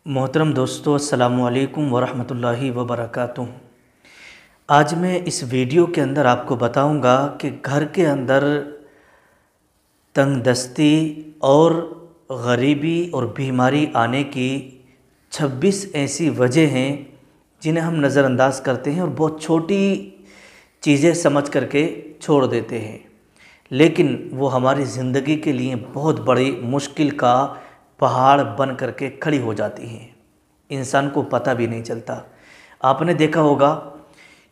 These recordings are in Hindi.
मोहतरम दोस्तों, अस्सलामुअलैकुम वरहमतुल्लाहि वबरकातुहू। आज मैं इस वीडियो के अंदर आपको बताऊंगा कि घर के अंदर तंगदस्ती और गरीबी और बीमारी आने की 26 ऐसी वजह हैं जिन्हें हम नज़रअंदाज करते हैं और बहुत छोटी चीज़ें समझ करके छोड़ देते हैं, लेकिन वो हमारी ज़िंदगी के लिए बहुत बड़ी मुश्किल का पहाड़ बन करके खड़ी हो जाती हैं। इंसान को पता भी नहीं चलता। आपने देखा होगा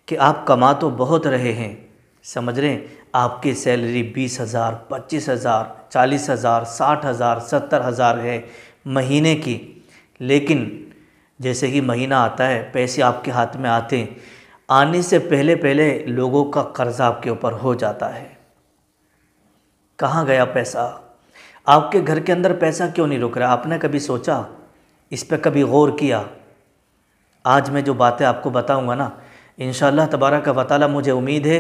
कि आप कमा तो बहुत रहे हैं, समझ रहे हैं, आपकी सैलरी 20,000, 25,000, 40,000, 60,000, 70,000 है महीने की, लेकिन जैसे ही महीना आता है, पैसे आपके हाथ में आते हैं, आने से पहले पहले लोगों का कर्जा आपके ऊपर हो जाता है। कहाँ गया पैसा? आपके घर के अंदर पैसा क्यों नहीं रुक रहा? आपने कभी सोचा, इस पर कभी गौर किया? आज मैं जो बातें आपको बताऊंगा ना, इंशाअल्लाह तबारक व तआला मुझे उम्मीद है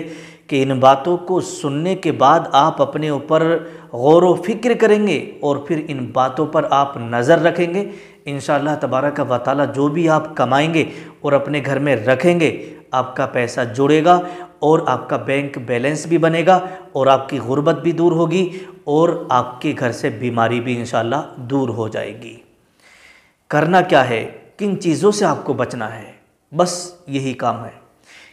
कि इन बातों को सुनने के बाद आप अपने ऊपर गौर व फिक्र करेंगे और फिर इन बातों पर आप नज़र रखेंगे। इंशाअल्लाह तबारक व तआला जो भी आप कमाएंगे और अपने घर में रखेंगे, आपका पैसा जुड़ेगा और आपका बैंक बैलेंस भी बनेगा और आपकी गुर्बत भी दूर होगी और आपके घर से बीमारी भी इंशाअल्लाह दूर हो जाएगी। करना क्या है? किन चीज़ों से आपको बचना है, बस यही काम है।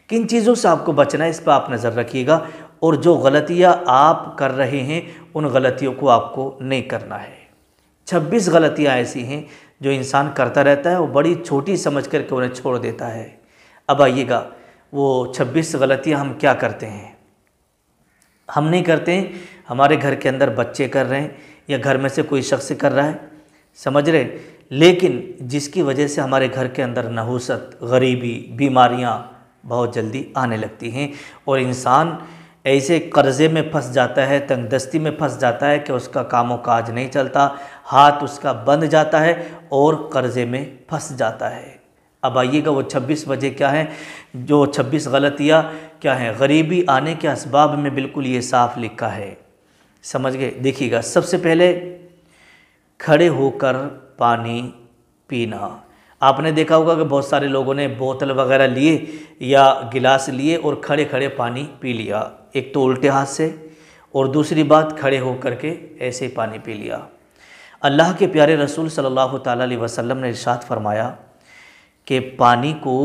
किन चीज़ों से आपको बचना है, इस पर आप नज़र रखिएगा और जो गलतियाँ आप कर रहे हैं उन गलतियों को आपको नहीं करना है। 26 गलतियाँ ऐसी हैं जो इंसान करता रहता है, वो बड़ी छोटी समझ करके उन्हें छोड़ देता है। अब आइएगा, वो 26 गलतियाँ हम क्या करते हैं? हम नहीं करते हैं, हमारे घर के अंदर बच्चे कर रहे हैं या घर में से कोई शख्स कर रहा है, समझ रहे, लेकिन जिसकी वजह से हमारे घर के अंदर नहुसत, गरीबी, बीमारियां बहुत जल्दी आने लगती हैं और इंसान ऐसे कर्ज़े में फंस जाता है, तंगदस्ती में फंस जाता है कि उसका कामों काज नहीं चलता, हाथ उसका बंद जाता है और कर्ज़े में फंस जाता है। अब आइएगा, वो 26 वजह क्या हैं, जो 26 गलतियाँ क्या हैं? गरीबी आने के असबाब में बिल्कुल ये साफ लिखा है, समझ गए? देखिएगा, सबसे पहले खड़े होकर पानी पीना। आपने देखा होगा कि बहुत सारे लोगों ने बोतल वगैरह लिए या गिलास लिए और खड़े खड़े पानी पी लिया, एक तो उल्टे हाथ से और दूसरी बात खड़े होकर के ऐसे ही पानी पी लिया। अल्लाह के प्यारे रसूल सल्लल्लाहु ताला अलैहि वसल्लम ने इरशाद फरमाया कि पानी को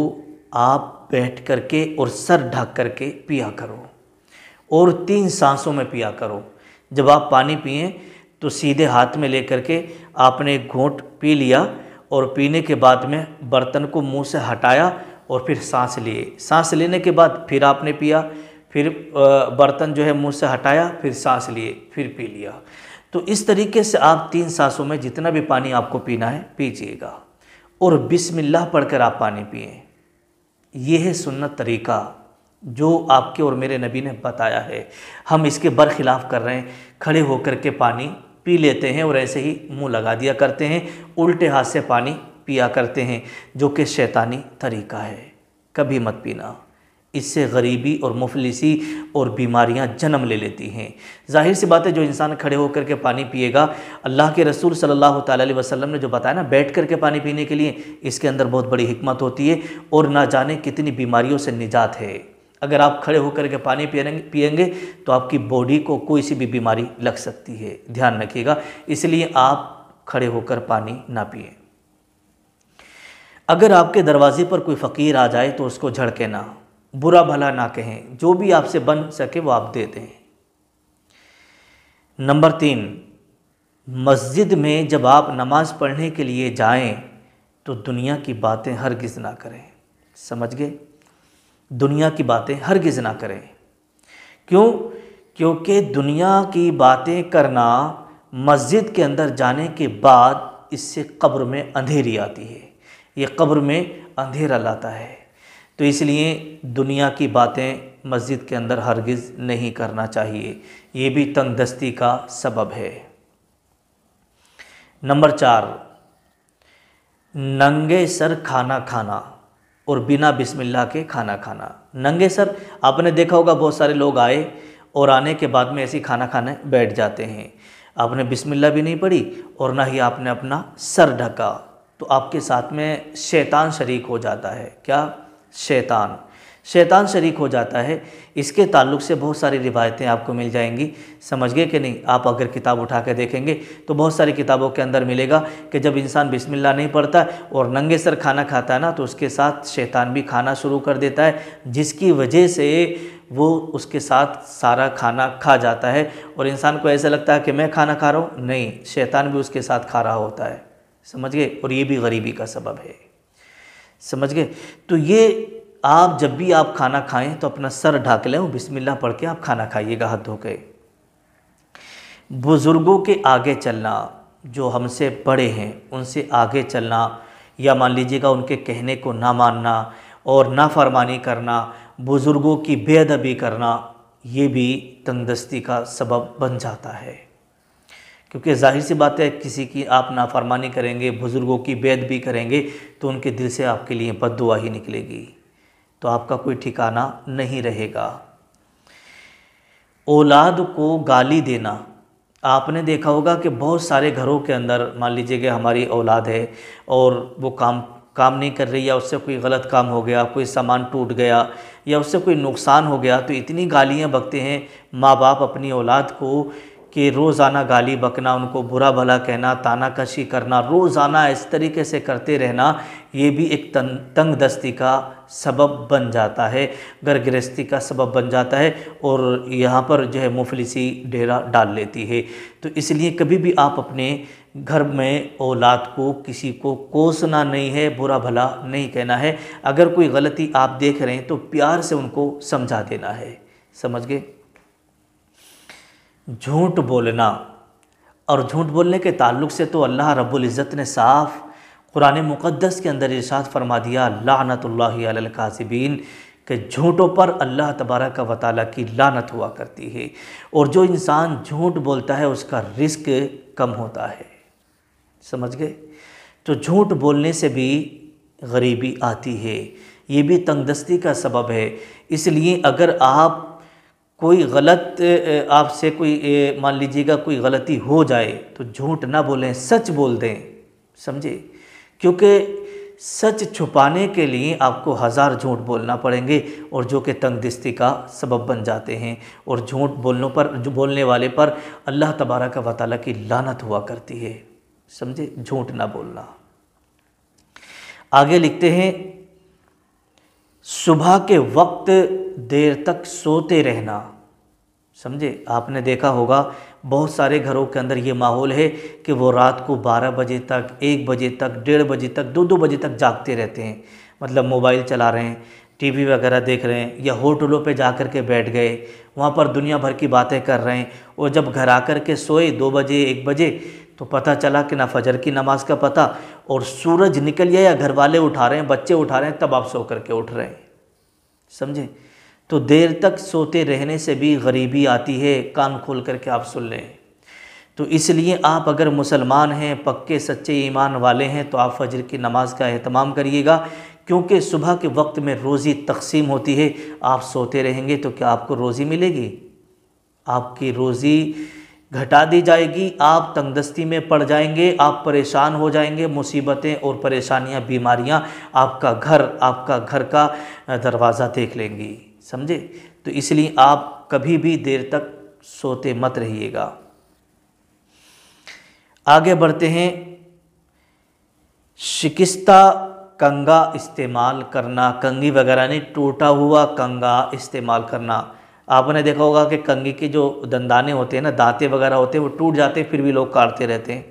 आप बैठ करके और सर ढक करके पिया करो और 3 सांसों में पिया करो। जब आप पानी पिएं तो सीधे हाथ में लेकर के आपने एक घूंट पी लिया और पीने के बाद में बर्तन को मुंह से हटाया और फिर सांस लिए। सांस लेने के बाद फिर आपने पिया, फिर बर्तन जो है मुंह से हटाया, फिर सांस लिए, फिर पी लिया। तो इस तरीके से आप 3 सांसों में जितना भी पानी आपको पीना है पीजिएगा और बिस्मिल्लाह पढ़कर आप पानी पिएं। ये है सुन्नत तरीका जो आपके और मेरे नबी ने बताया है। हम इसके बरखिलाफ़ कर रहे हैं, खड़े होकर के पानी पी लेते हैं और ऐसे ही मुंह लगा दिया करते हैं, उल्टे हाथ से पानी पिया करते हैं, जो कि शैतानी तरीका है। कभी मत पीना, इससे गरीबी और मुफलिसी और बीमारियां जन्म ले लेती हैं। जाहिर सी बात है, जो इंसान खड़े होकर के पानी पिएगा, अल्लाह के रसूल सल्लल्लाहु ताला अलैहि वसल्लम ने जो बताया ना बैठ करके पानी पीने के लिए, इसके अंदर बहुत बड़ी हिकमत होती है और ना जाने कितनी बीमारियों से निजात है। अगर आप खड़े होकर के पानी पिएंगे तो आपकी बॉडी को कोई सी भी बीमारी लग सकती है, ध्यान रखिएगा। इसलिए आप खड़े होकर पानी ना पिएं। अगर आपके दरवाजे पर कोई फ़कीर आ जाए तो उसको झड़के ना, बुरा भला ना कहें, जो भी आपसे बन सके वो आप दे दें। नंबर 3, मस्जिद में जब आप नमाज पढ़ने के लिए जाएं तो दुनिया की बातें हरगिज़ ना करें, समझ गए? दुनिया की बातें हरगिज़ ना करें। क्यों? क्योंकि दुनिया की बातें करना मस्जिद के अंदर जाने के बाद इससे कब्र में अंधेरी आती है, ये कब्र में अंधेरा लाता है। तो इसलिए दुनिया की बातें मस्जिद के अंदर हरगिज़ नहीं करना चाहिए, ये भी तंगदस्ती का सबब है। नंबर 4, नंगे सर खाना खाना और बिना बिस्मिल्लाह के खाना खाना। नंगे सर आपने देखा होगा, बहुत सारे लोग आए और आने के बाद में ऐसे खाना खाने बैठ जाते हैं। आपने बिस्मिल्लाह भी नहीं पढ़ी और ना ही आपने अपना सर ढका, तो आपके साथ में शैतान शरीक हो जाता है। क्या? शैतान शरीक हो जाता है। इसके ताल्लुक़ से बहुत सारी रिवायतें आपको मिल जाएंगी, समझ गए कि नहीं। आप अगर किताब उठा के देखेंगे तो बहुत सारी किताबों के अंदर मिलेगा कि जब इंसान बिस्मिल्लाह नहीं पढ़ता और नंगे सर खाना खाता है ना, तो उसके साथ शैतान भी खाना शुरू कर देता है, जिसकी वजह से वो उसके साथ सारा खाना खा जाता है और इंसान को ऐसा लगता है कि मैं खाना खा रहा हूँ, नहीं, शैतान भी उसके साथ खा रहा होता है, समझ गए। और ये भी गरीबी का सबब है, समझ गए। तो ये आप जब भी आप खाना खाएं तो अपना सर ढक लें, बिस्मिल्लाह पढ़ के आप खाना खाइएगा हाथ धो के। बुज़ुर्गों के आगे चलना, जो हमसे बड़े हैं उनसे आगे चलना, या मान लीजिएगा उनके कहने को ना मानना और नाफरमानी करना, बुज़ुर्गों की बेअदबी करना, ये भी तंगदस्ती का सबब बन जाता है। क्योंकि जाहिर सी बात है, किसी की आप नाफरमानी करेंगे, बुज़ुर्गों की बेअदबी करेंगे तो उनके दिल से आपके लिए बद्दुआ ही निकलेगी, तो आपका कोई ठिकाना नहीं रहेगा। औलाद को गाली देना, आपने देखा होगा कि बहुत सारे घरों के अंदर मान लीजिए कि हमारी औलाद है और वो काम नहीं कर रही, या उससे कोई गलत काम हो गया, कोई सामान टूट गया या उससे कोई नुकसान हो गया, तो इतनी गालियाँ बकते हैं माँ बाप अपनी औलाद को कि रोज़ाना गाली बकना, उनको बुरा भला कहना, तानाकशी करना, रोज़ाना इस तरीके से करते रहना, ये भी एक तंगदस्ती का सबब बन जाता है, घर गृहस्थी का सबब बन जाता है, और यहाँ पर जो है मुफलिसी डेरा डाल लेती है। तो इसलिए कभी भी आप अपने घर में औलाद को किसी को कोसना नहीं है, बुरा भला नहीं कहना है। अगर कोई गलती आप देख रहे हैं तो प्यार से उनको समझा देना है, समझ गए। झूठ बोलना, और झूठ बोलने के ताल्लुक़ से तो अल्लाह रब्बुल इज़्ज़त ने साफ़ कुरान मुक़द्दस के अंदर इरशाद फरमा दिया, लानतुल्लाहि अलल काज़िबीन, कि झूठों पर अल्लाह तबारक व तआला की लानत हुआ करती है। और जो इंसान झूठ बोलता है उसका रिस्क कम होता है, समझ गए। तो झूठ बोलने से भी गरीबी आती है, ये भी तंगदस्ती का सबब है। इसलिए अगर आप कोई गलत आपसे कोई मान लीजिएगा कोई गलती हो जाए तो झूठ ना बोलें, सच बोल दें, समझे। क्योंकि सच छुपाने के लिए आपको हज़ार झूठ बोलना पड़ेंगे, और जो कि तंगदस्ती का सबब बन जाते हैं। और झूठ बोलने वाले पर अल्लाह तबारक व तआला की लानत हुआ करती है, समझे। झूठ ना बोलना। आगे लिखते हैं, सुबह के वक्त देर तक सोते रहना, समझे। आपने देखा होगा बहुत सारे घरों के अंदर ये माहौल है कि वो रात को 12 बजे तक, 1 बजे तक, 1:30 बजे तक, 2-2 बजे तक जागते रहते हैं। मतलब मोबाइल चला रहे हैं, टीवी वगैरह देख रहे हैं, या होटलों पे जा कर के बैठ गए, वहाँ पर दुनिया भर की बातें कर रहे हैं। और जब घर आकर के सोए 2 बजे 1 बजे, तो पता चला कि ना फजर की नमाज का पता, और सूरज निकल गया, या घर वाले उठा रहे हैं, बच्चे उठा रहे हैं, तब आप सो करके उठ रहे हैं, समझे। तो देर तक सोते रहने से भी गरीबी आती है, कान खोल करके आप सुन लें। तो इसलिए आप अगर मुसलमान हैं, पक्के सच्चे ईमान वाले हैं, तो आप फजर की नमाज का एहतमाम करिएगा, क्योंकि सुबह के वक्त में रोज़ी तकसीम होती है। आप सोते रहेंगे तो क्या आपको रोज़ी मिलेगी? आपकी रोज़ी घटा दी जाएगी, आप तंगदस्ती में पड़ जाएंगे, आप परेशान हो जाएंगे, मुसीबतें और परेशानियां, बीमारियां आपका घर का दरवाज़ा देख लेंगी, समझे। तो इसलिए आप कभी भी देर तक सोते मत रहिएगा। आगे बढ़ते हैं, शिकस्ता कंगा इस्तेमाल करना, कंगी वगैरह नहीं, टूटा हुआ कंगा इस्तेमाल करना। आपने देखा होगा कि कंगी के जो दंदाने होते हैं ना, दांते वगैरह होते हैं, वो टूट जाते हैं, फिर भी लोग काटते रहते हैं।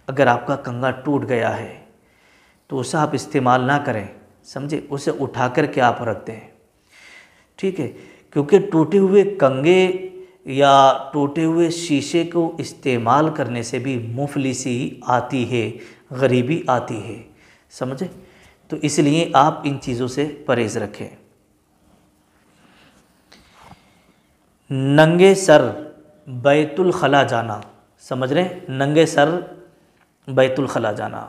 अगर आपका कंगा टूट गया है तो उसे आप इस्तेमाल ना करें, समझे। उसे उठा कर के आप रख दें, ठीक है। क्योंकि टूटे हुए कंगे या टूटे हुए शीशे को इस्तेमाल करने से भी मुफलिसी आती है, गरीबी आती है, समझे। तो इसलिए आप इन चीज़ों से परहेज़ रखें। नंगे सर बैतुल खला जाना, समझ रहे हैं, नंगे सर बैतुल खला जाना,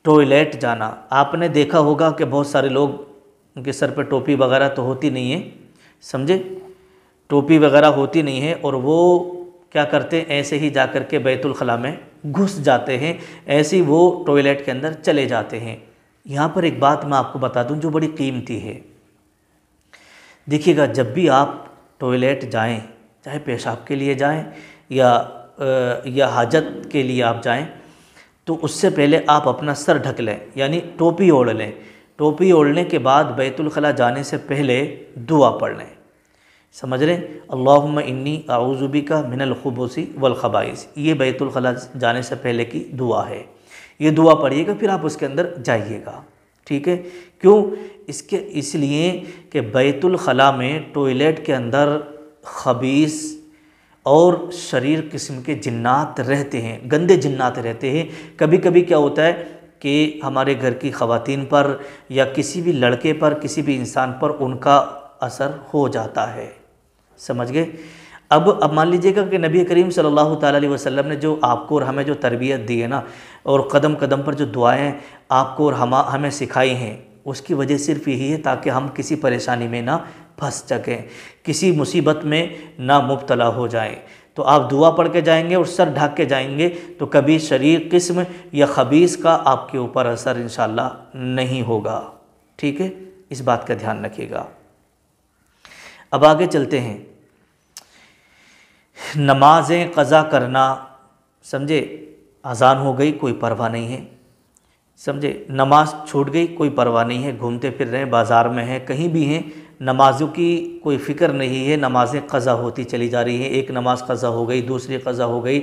टॉयलेट जाना। आपने देखा होगा कि बहुत सारे लोग, उनके सर पे टोपी वगैरह तो होती नहीं है, समझे, टोपी वगैरह होती नहीं है, और वो क्या करते हैं, ऐसे ही जा कर के बैतुल खला में घुस जाते हैं, ऐसे ही वो टॉयलेट के अंदर चले जाते हैं। यहाँ पर एक बात मैं आपको बता दूँ जो बड़ी कीमती है। देखिएगा, जब भी आप टॉयलेट जाएं, चाहे पेशाब के लिए जाएं या हाजत के लिए आप जाएं, तो उससे पहले आप अपना सर ढक लें, यानी टोपी ओढ़ लें। टोपी ओढ़ने के बाद बैतुल खला जाने से पहले दुआ पढ़ लें। समझ रहे? अल्लाहुम्मा इन्नी अऊज़ु बिका मिनल खुबूसी वल खबाइस, ये बैतुल खला जाने से पहले की दुआ है। ये दुआ पढ़िएगा, फिर आप उसके अंदर जाइएगा। ठीक है? क्यों? इसलिए कि बैतुल खला में टॉयलेट के अंदर खबीस और शरीर किस्म के जिन्नात रहते हैं, गंदे जिन्नात रहते हैं। कभी कभी क्या होता है कि हमारे घर की ख़वातीन पर या किसी भी लड़के पर, किसी भी इंसान पर उनका असर हो जाता है। समझ गए? अब मान लीजिएगा कि नबी करीम सल्लल्लाहु ताला अलैहि वसल्लम ने जो आपको और हमें जो तरबियत दी है ना, और कदम कदम पर जो दुआएं आपको और हमें सिखाई हैं, उसकी वजह सिर्फ यही है ताकि हम किसी परेशानी में ना फंस सकें, किसी मुसीबत में ना मुब्तला हो जाएं। तो आप दुआ पढ़ के जाएंगे और सर ढक के जाएंगे, तो कभी शरीर किस्म या खबीस का आपके ऊपर असर इंशाअल्लाह नहीं होगा। ठीक है? इस बात का ध्यान रखिएगा। अब आगे चलते हैं। नमाज़ें क़ज़ा करना, समझे? अज़ान हो गई, कोई परवाह नहीं है। समझे? नमाज छूट गई, कोई परवाह नहीं है। घूमते फिर रहे हैं, बाज़ार में हैं, कहीं भी हैं, नमाज़ों की कोई फ़िक्र नहीं है। नमाज़ें क़ज़ा होती चली जा रही हैं। एक नमाज़ क़ज़ा हो गई, दूसरी क़ज़ा हो गई।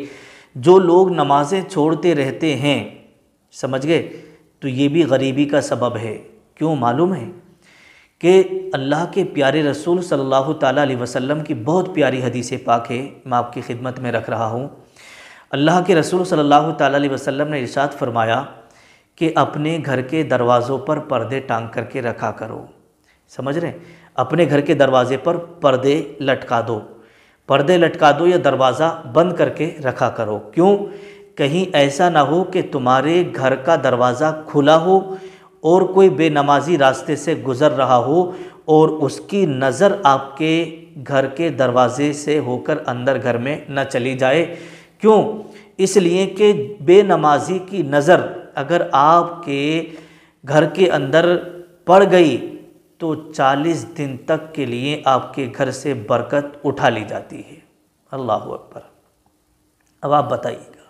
जो लोग नमाज़ें छोड़ते रहते हैं, समझ गए, तो ये भी गरीबी का सबब है। क्यों मालूम है? कि अल्लाह के प्यारे रसूल सल्लल्लाहु ताला अलैहि वसल्लम की बहुत प्यारी हदीस पाक है, मैं आपकी खिदमत में रख रहा हूँ। अल्लाह के रसूल सल्लल्लाहु ताला अलैहि वसल्लम ने इरशाद फरमाया कि अपने घर के दरवाज़ों पर पर्दे टांग करके रखा करो। समझ रहे हैं? अपने घर के दरवाज़े पर पर्दे लटका दो, पर्दे लटका दो या दरवाज़ा बंद करके रखा करो। क्यों? कहीं ऐसा ना हो कि तुम्हारे घर का दरवाज़ा खुला हो और कोई बेनमाजी रास्ते से गुज़र रहा हो और उसकी नज़र आपके घर के दरवाज़े से होकर अंदर घर में न चली जाए। क्यों? इसलिए कि बेनमाजी की नज़र अगर आपके घर के अंदर पड़ गई तो 40 दिन तक के लिए आपके घर से बरकत उठा ली जाती है। अल्लाह अकबर। अब आप बताइएगा,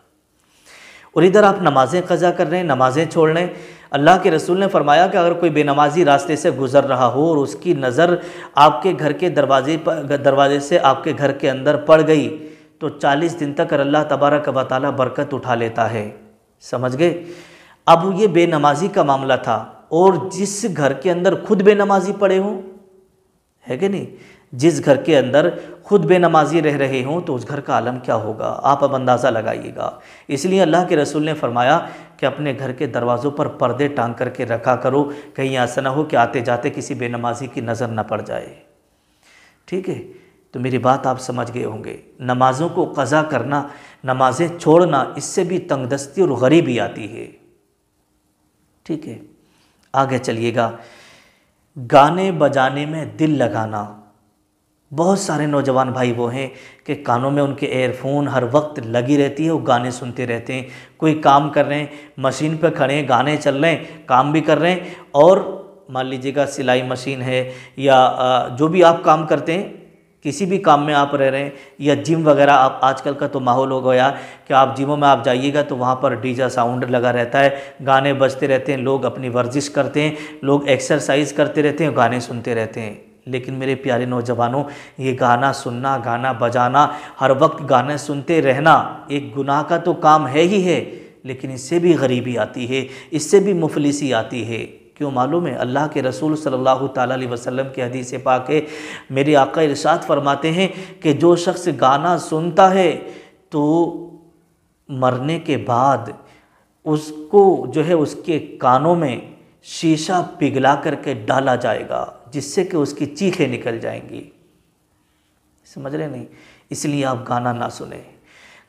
और इधर आप नमाज़ें क़ज़ा कर रहे हैं, नमाज़ें छोड़ रहे हैं। अल्लाह के रसूल ने फरमाया कि अगर कोई बेनमाजी रास्ते से गुज़र रहा हो और उसकी नज़र आपके घर के दरवाजे से आपके घर के अंदर पड़ गई तो 40 दिन तक अल्लाह तबारक व तआला बरकत उठा लेता है। समझ गए? अब ये बेनमाजी का मामला था, और जिस घर के अंदर खुद बेनमाजी पड़े हों, है कि नहीं, जिस घर के अंदर खुद बेनमाजी रह रहे हों तो उस घर का आलम क्या होगा, आप अब अंदाज़ा लगाइएगा। इसलिए अल्लाह के रसूल ने फरमाया कि अपने घर के दरवाज़ों पर पर्दे टांग करके रखा करो, कहीं ऐसा ना हो कि आते जाते किसी बेनमाजी की नज़र न पड़ जाए। ठीक है? तो मेरी बात आप समझ गए होंगे। नमाज़ों को क़ज़ा करना, नमाज़ें छोड़ना, इससे भी तंगदस्ती और गरीबी आती है। ठीक है? आगे चलिएगा। गाने बजाने में दिल लगाना। बहुत सारे नौजवान भाई वो हैं कि कानों में उनके एयरफोन हर वक्त लगी रहती है, वो गाने सुनते रहते हैं। कोई काम कर रहे हैं, मशीन पर खड़े हैं, गाने चल रहे हैं, काम भी कर रहे हैं, और मान लीजिएगा सिलाई मशीन है या जो भी आप काम करते हैं, किसी भी काम में आप रह रहे हैं, या जिम वगैरह, आप आजकल का तो माहौल हो गया कि आप जिमों में आप जाइएगा तो वहाँ पर डीजे साउंड लगा रहता है, गाने बजते रहते हैं, लोग अपनी वर्जिश करते हैं, लोग एक्सरसाइज करते रहते हैं, गाने सुनते रहते हैं। लेकिन मेरे प्यारे नौजवानों, ये गाना सुनना, गाना बजाना, हर वक्त गाने सुनते रहना एक गुनाह का तो काम है ही है, लेकिन इससे भी गरीबी आती है, इससे भी मुफलिसी आती है। क्यों मालूम है? अल्लाह के रसूल सल्लल्लाहु ताला अलैहि वसल्लम की हदीस पाक है, मेरे आका इरशाद फरमाते हैं कि जो शख्स गाना सुनता है तो मरने के बाद उसको जो है उसके कानों में शीशा पिघला करके डाला जाएगा, जिससे कि उसकी चीखें निकल जाएंगी। समझ रहे नहीं? इसलिए आप गाना ना सुने,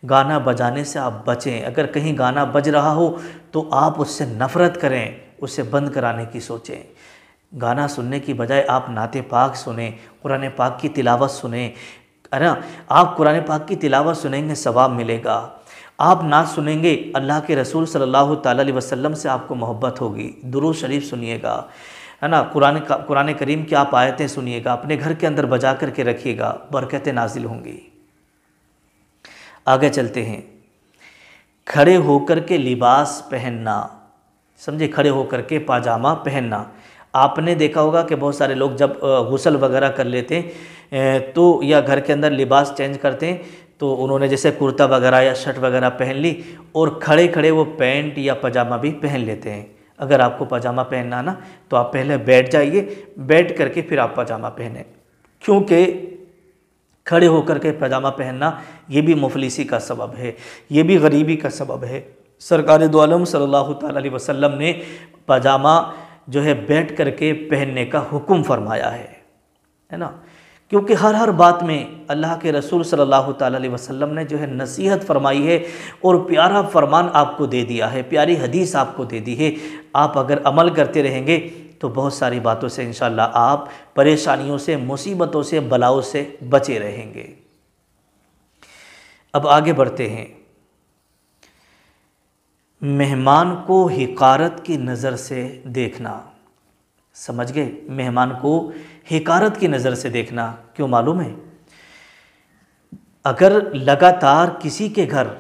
गाना बजाने से आप बचें। अगर कहीं गाना बज रहा हो तो आप उससे नफ़रत करें, उसे बंद कराने की सोचें। गाना सुनने की बजाय आप नाते पाक सुने, कुरान पाक की तिलावत सुने। अरे आप कुरान पाक की तिलावत सुनेंगे, सवाब मिलेगा। आप नात सुनेंगे, अल्लाह के रसूल सल्लल्लाहु ताला अलैहि वसल्लम से आपको मोहब्बत होगी। दुरूद शरीफ सुनिएगा, है ना, कुरान करीम की आप आयतें सुनिएगा, अपने घर के अंदर बजा करके रखिएगा, बरकतें नाजिल होंगी। आगे चलते हैं। खड़े होकर के लिबास पहनना, समझे, खड़े होकर के पाजामा पहनना। आपने देखा होगा कि बहुत सारे लोग जब गुस्ल वगैरह कर लेते हैं तो या घर के अंदर लिबास चेंज करते हैं तो उन्होंने जैसे कुर्ता वगैरह या शर्ट वगैरह पहन ली और खड़े खड़े वो पैंट या पजामा भी पहन लेते हैं। अगर आपको पजामा पहनना ना तो आप पहले बैठ जाइए, बैठ करके फिर आप पजामा पहने, क्योंकि खड़े होकर के पजामा पहनना ये भी मुफलिसी का सबब है, ये भी गरीबी का सबब है। सरकार दो आलम सल्लल्लाहु ताला अलैहि वसल्लम ने पजामा जो है बैठ करके पहनने का हुक्म फरमाया है ना, क्योंकि हर बात में अल्लाह के रसूल सल्लल्लाहु ताला अलैहि वसल्लम ने जो है नसीहत फरमाई है और प्यारा फरमान आपको दे दिया है, प्यारी हदीस आपको दे दी है। आप अगर अमल करते रहेंगे तो बहुत सारी बातों से इंशाअल्लाह आप परेशानियों से, मुसीबतों से, बलाओं से बचे रहेंगे। अब आगे बढ़ते हैं। मेहमान को हिकारत की नज़र से देखना, समझ गए, मेहमान को हिकारत की नज़र से देखना क्यों मालूम है? अगर लगातार किसी के घर,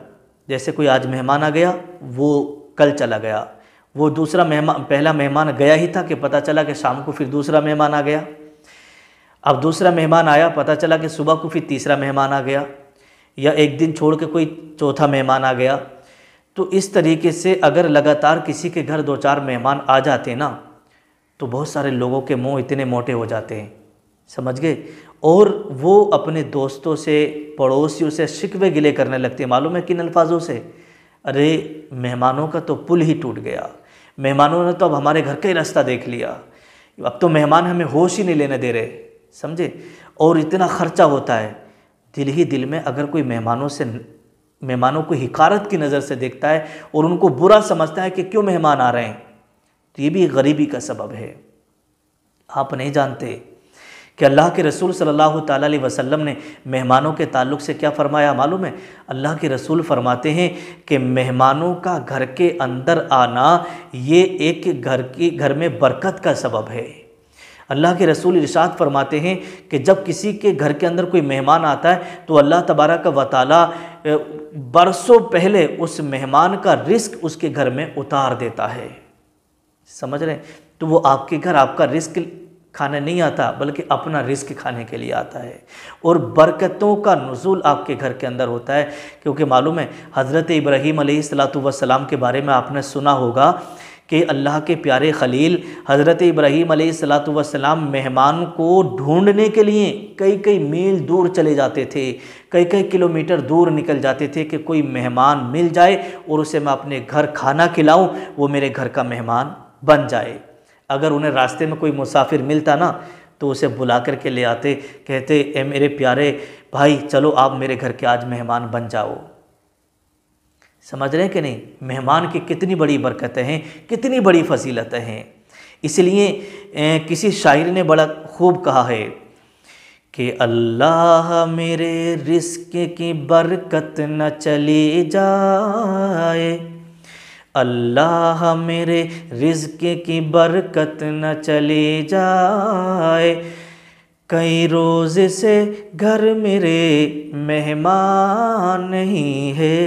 जैसे कोई आज मेहमान आ गया, वो कल चला गया, वो दूसरा मेहमान, पहला मेहमान गया ही था कि पता चला कि शाम को फिर दूसरा मेहमान आ गया, अब दूसरा मेहमान आया, पता चला कि सुबह को फिर तीसरा मेहमान आ गया, या एक दिन छोड़ के कोई चौथा मेहमान आ गया। तो इस तरीके से अगर लगातार किसी के घर 2-4 मेहमान आ जाते ना तो बहुत सारे लोगों के मुंह इतने मोटे हो जाते हैं, समझ गए, और वो अपने दोस्तों से, पड़ोसियों से शिकवे गिले करने लगते हैं। मालूम है किन अल्फाजों से? अरे मेहमानों का तो पुल ही टूट गया, मेहमानों ने तो अब हमारे घर का ही रास्ता देख लिया, अब तो मेहमान हमें होश ही नहीं लेने दे रहे, समझे, और इतना ख़र्चा होता है। दिल ही दिल में अगर कोई मेहमानों को हिकारत की नज़र से देखता है और उनको बुरा समझता है कि क्यों मेहमान आ रहे हैं, तो ये भी गरीबी का सबब है। आप नहीं जानते कि अल्लाह के रसूल सल्लल्लाहु ताला अलैहि वसल्लम ने मेहमानों के ताल्लुक़ से क्या फ़रमाया मालूम है? अल्लाह के रसूल फरमाते हैं कि मेहमानों का घर के अंदर आना ये एक घर में बरकत का सबब है। अल्लाह के रसूल इरशाद फरमाते हैं कि जब किसी के घर के अंदर कोई मेहमान आता है तो अल्लाह तबारक व तआला बरसों पहले उस मेहमान का रिस्क उसके घर में उतार देता है, समझ रहे हैं? तो वो आपके घर आपका रिस्क खाने नहीं आता बल्कि अपना रिस्क खाने के लिए आता है, और बरकतों का नुज़ूल आपके घर के अंदर होता है। क्योंकि मालूम है हज़रत इब्राहीम अलैहिस्सलातु वस्सलाम के बारे में आपने सुना होगा कि अल्लाह के प्यारे खलील हज़रत इब्राहीम अलैहिस्सलातु वस्सलाम मेहमान को ढूंढने के लिए कई मील दूर चले जाते थे, कई किलोमीटर दूर निकल जाते थे कि कोई मेहमान मिल जाए और उसे मैं अपने घर खाना खिलाऊं, वो मेरे घर का मेहमान बन जाए। अगर उन्हें रास्ते में कोई मुसाफिर मिलता ना तो उसे बुला कर के ले आते, कहते ए मेरे प्यारे भाई चलो आप मेरे घर के आज मेहमान बन जाओ। समझ रहे हैं कि नहीं? मेहमान की कितनी बड़ी बरकतें हैं, कितनी बड़ी फजीलतें हैं। इसलिए किसी शायर ने बड़ा खूब कहा है कि अल्लाह मेरे रिस्क की बरकत न चली जाए, अल्लाह मेरे रिज़्क़ की बरकत न चली जाए, कई रोज़ से घर मेरे मेहमान नहीं है,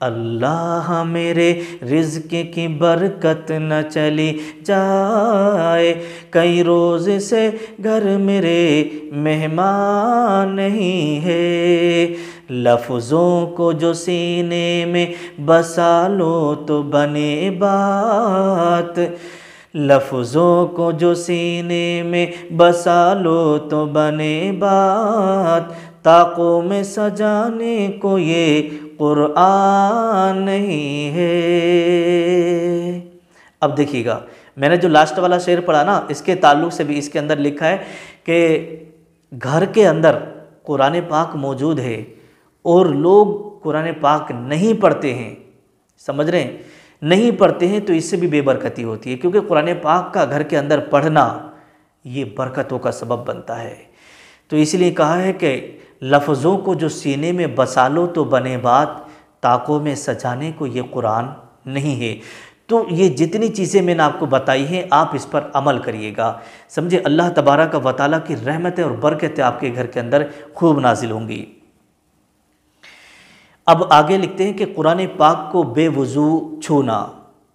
अल्लाह मेरे रिज़्क़ की बरकत न चली जाए, कई रोज़ से घर मेरे मेहमान नहीं है, लफ्ज़ों को जो सीने में बसा लो तो बने बात, लफ्ज़ों को जो सीने में बसा लो तो बने बात, ताक़ों में सजाने को ये कुरान नहीं है। अब देखिएगा मैंने जो लास्ट वाला शेर पढ़ा ना, इसके ताल्लुक़ से भी इसके अंदर लिखा है कि घर के अंदर कुरान पाक मौजूद है और लोग कुरान पाक नहीं पढ़ते हैं, समझ रहे हैं, नहीं पढ़ते हैं, तो इससे भी बेबरकती होती है, क्योंकि कुरान पाक का घर के अंदर पढ़ना ये बरकतों का सबब बनता है। तो इसलिए कहा है कि लफ्ज़ों को जो सीने में बसा लो तो बने बात, ताकों में सजाने को ये कुरान नहीं है। तो ये जितनी चीज़ें मैंने आपको बताई हैं आप इस पर अमल करिएगा। समझे, अल्लाह तबारक व तआला की रहमतें और बरकतें आपके घर के अंदर खूब नाजिल होंगी। अब आगे लिखते हैं कि कुरान पाक को बेवुज़ू छूना,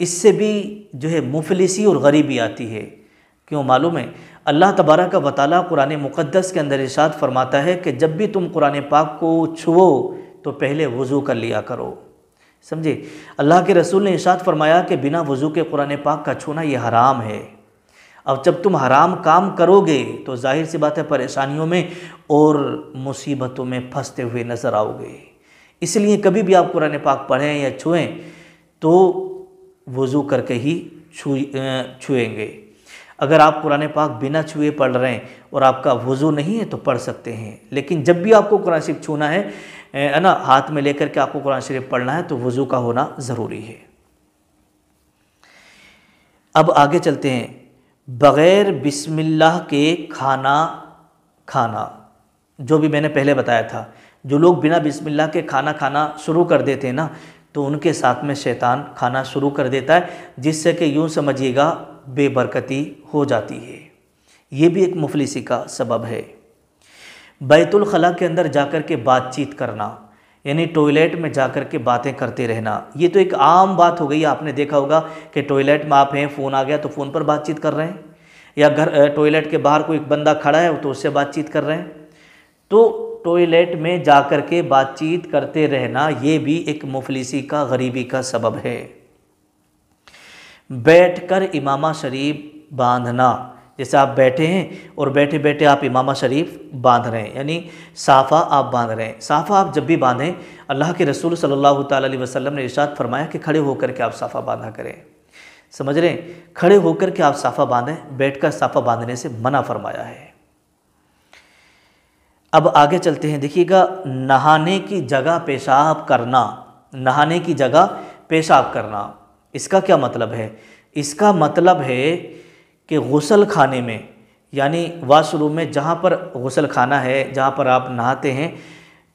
इससे भी जो है मुफलिसी और गरीबी आती है। क्यों मालूम है? अल्लाह तबारक व तआला कुरान मुक़द्दस के अंदर इरशाद फरमाता है कि जब भी तुम कुरान पाक को छुओ तो पहले वज़ू कर लिया करो। समझे, अल्लाह के रसूल ने इरशाद फरमाया कि बिना वज़ू के कुरान पाक का छूना ये हराम है। अब जब तुम हराम काम करोगे तो जाहिर सी बात है परेशानियों में और मुसीबतों में फंसते हुए नज़र आओगे। इसलिए कभी भी आप कुरान पाक पढ़ें या छुएं तो वज़ू करके ही छुएंगे। अगर आप कुरान पाक बिना छुए पढ़ रहे हैं और आपका वज़ू नहीं है तो पढ़ सकते हैं, लेकिन जब भी आपको कुरान शरीफ छूना है ना, हाथ में लेकर के आपको कुरान शरीफ पढ़ना है तो वज़ू का होना ज़रूरी है। अब आगे चलते हैं। बग़ैर बिस्मिल्लाह के खाना खाना, जो भी मैंने पहले बताया था, जो लोग बिना बिस्मिल्लाह के खाना खाना शुरू कर देते हैं ना, तो उनके साथ में शैतान खाना शुरू कर देता है, जिससे कि यूँ समझिएगा बेबरकती हो जाती है। ये भी एक मुफलिसी का सबब है। बैतुल खला के अंदर जाकर के बातचीत करना, यानी टॉयलेट में जाकर के बातें करते रहना, ये तो एक आम बात हो गई। आपने देखा होगा कि टॉयलेट में आप हैं, फ़ोन आ गया तो फ़ोन पर बातचीत कर रहे हैं, या घर टॉयलेट के बाहर कोई बंदा खड़ा है तो उससे बातचीत कर रहे हैं। तो टॉयलेट में जाकर के बातचीत करते रहना ये भी एक मुफलिसी का, गरीबी का सबब है। बैठकर इमामा शरीफ बांधना, जैसे आप बैठे हैं और बैठे बैठे आप इमामा शरीफ बांध रहे हैं, यानी साफ़ा आप बांध रहे हैं। साफ़ा आप जब भी बांधें, अल्लाह के रसूल सल्लल्लाहु ताला अलैहि वसल्लम ने इरशाद फरमाया कि खड़े होकर के आप साफ़ा बांधा करें। समझ रहे हैं, खड़े होकर के आप साफ़ा बांधें, बैठकर साफ़ा बांधने से मना फरमाया है। अब आगे चलते हैं, देखिएगा, नहाने की जगह पेशाब करना। नहाने की जगह पेशाब करना, इसका क्या मतलब है? इसका मतलब है कि गुस्ल खाने में, यानी वाशरूम में जहाँ पर गुस्ल खाना है, जहाँ पर आप नहाते हैं,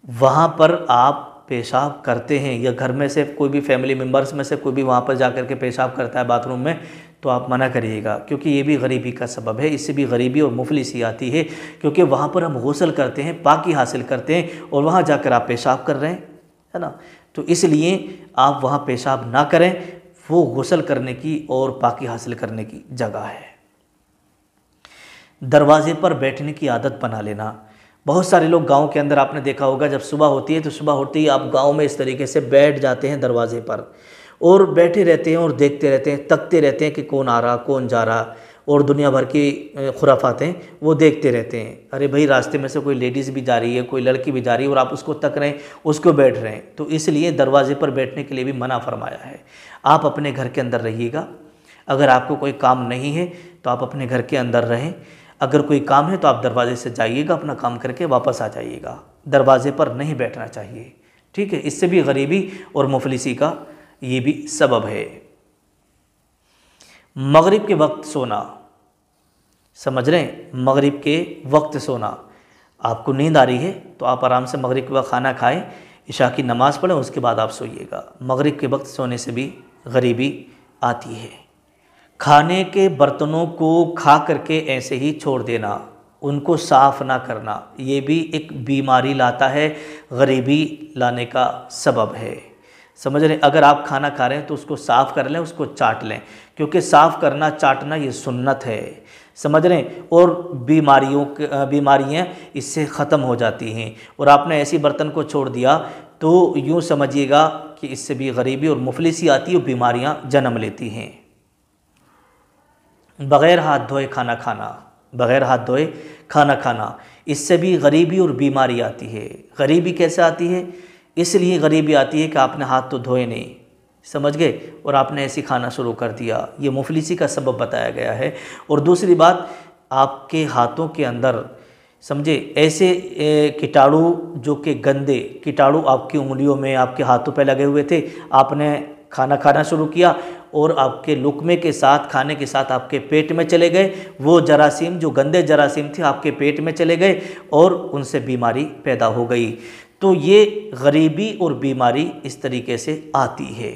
वहाँ पर आप पेशाब करते हैं, या घर में से कोई भी फैमिली मेम्बर्स में से कोई भी वहाँ पर जाकर के पेशाब करता है बाथरूम में, तो आप मना करिएगा, क्योंकि ये भी गरीबी का सबब है। इससे भी गरीबी और मुफलिसी आती है, क्योंकि वहाँ पर हम गुस्ल करते हैं, पाकी हासिल करते हैं, और वहाँ जाकर आप पेशाब कर रहे हैं, है ना। तो इसलिए आप वहाँ पेशाब ना करें, वो गुस्ल करने की और पाकी हासिल करने की जगह है। दरवाजे पर बैठने की आदत बना लेना। बहुत सारे लोग गांव के अंदर आपने देखा होगा, जब सुबह होती है तो सुबह होते ही आप गांव में इस तरीके से बैठ जाते हैं दरवाजे पर, और बैठे रहते हैं और देखते रहते हैं, तकते रहते हैं कि कौन आ रहा कौन जा रहा, और दुनिया भर की खुराफातें वो देखते रहते हैं। अरे भाई, रास्ते में से कोई लेडीज़ भी जा रही है, कोई लड़की भी जा रही है, और आप उसको तक रहे हैं, उसको बैठ रहे हैं। तो इसलिए दरवाजे पर बैठने के लिए भी मना फरमाया है। आप अपने घर के अंदर रहिएगा। अगर आपको कोई काम नहीं है तो आप अपने घर के अंदर रहें। अगर कोई काम है तो आप दरवाजे से जाइएगा, अपना काम करके वापस आ जाइएगा। दरवाजे पर नहीं बैठना चाहिए, ठीक है। इससे भी गरीबी और मुफलिसी का ये भी सबब है। मगरिब के वक्त सोना, समझ रहे हैं, मगरिब के वक्त सोना। आपको नींद आ रही है तो आप आराम से मगरिब के वक्त खाना खाएं, इशा की नमाज़ पढ़ें, उसके बाद आप सोइएगा। मगरिब के वक्त सोने से भी गरीबी आती है। खाने के बर्तनों को खा करके ऐसे ही छोड़ देना, उनको साफ़ ना करना, ये भी एक बीमारी लाता है, गरीबी लाने का सबब है। समझ रहे हैं, अगर आप खाना खा रहे हैं तो उसको साफ़ कर लें, उसको चाट लें, क्योंकि साफ़ करना चाटना ये सुन्नत है। समझ रहे हैं, और बीमारियाँ इससे ख़त्म हो जाती हैं। और आपने ऐसी बर्तन को छोड़ दिया तो यूँ समझिएगा कि इससे भी गरीबी और मुफलिसी आती है और बीमारियाँ जन्म लेती हैं। बग़ैर हाथ धोए खाना खाना, बग़ैर हाथ धोए खाना खाना, इससे भी गरीबी और बीमारी आती है। गरीबी कैसे आती है? इसलिए गरीबी आती है कि आपने हाथ तो धोए नहीं, समझ गए, और आपने ऐसे खाना शुरू कर दिया। ये मुफलिसी का सबब बताया गया है। और दूसरी बात, आपके हाथों के अंदर समझे ऐसे कीटाणु, जो कि गंदे कीटाणु आपकी उंगलियों में, आपके हाथों पे लगे हुए थे, आपने खाना खाना शुरू किया और आपके लुकमे के साथ, खाने के साथ आपके पेट में चले गए। वो जरासीम, जो गंदे जरासीम थे, आपके पेट में चले गए और उनसे बीमारी पैदा हो गई। तो ये गरीबी और बीमारी इस तरीके से आती है।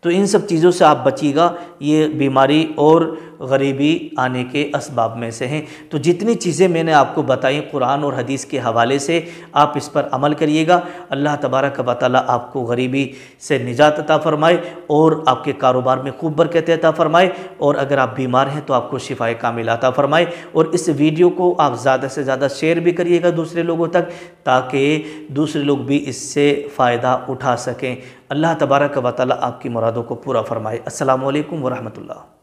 तो इन सब चीज़ों से आप बचिएगा, ये बीमारी और गरीबी आने के असबाब में से हैं। तो जितनी चीज़ें मैंने आपको बताई कुरान और हदीस के हवाले से, आप इस पर अमल करिएगा। अल्लाह तबारक व तआला आपको गरीबी से निजात अता फ़रमाए और आपके कारोबार में खूब बरकत अता फ़रमाए, और अगर आप बीमार हैं तो आपको शिफाए कामिल अता फ़रमाए। और इस वीडियो को आप ज़्यादा से ज़्यादा शेयर भी करिएगा दूसरे लोगों तक, ताकि दूसरे लोग भी इससे फ़ायदा उठा सकें। अल्लाह तबारक व तआला आपकी मुरादों को पूरा फ़रमाए। अस्सलामु अलैकुम व रहमतुल्लाह।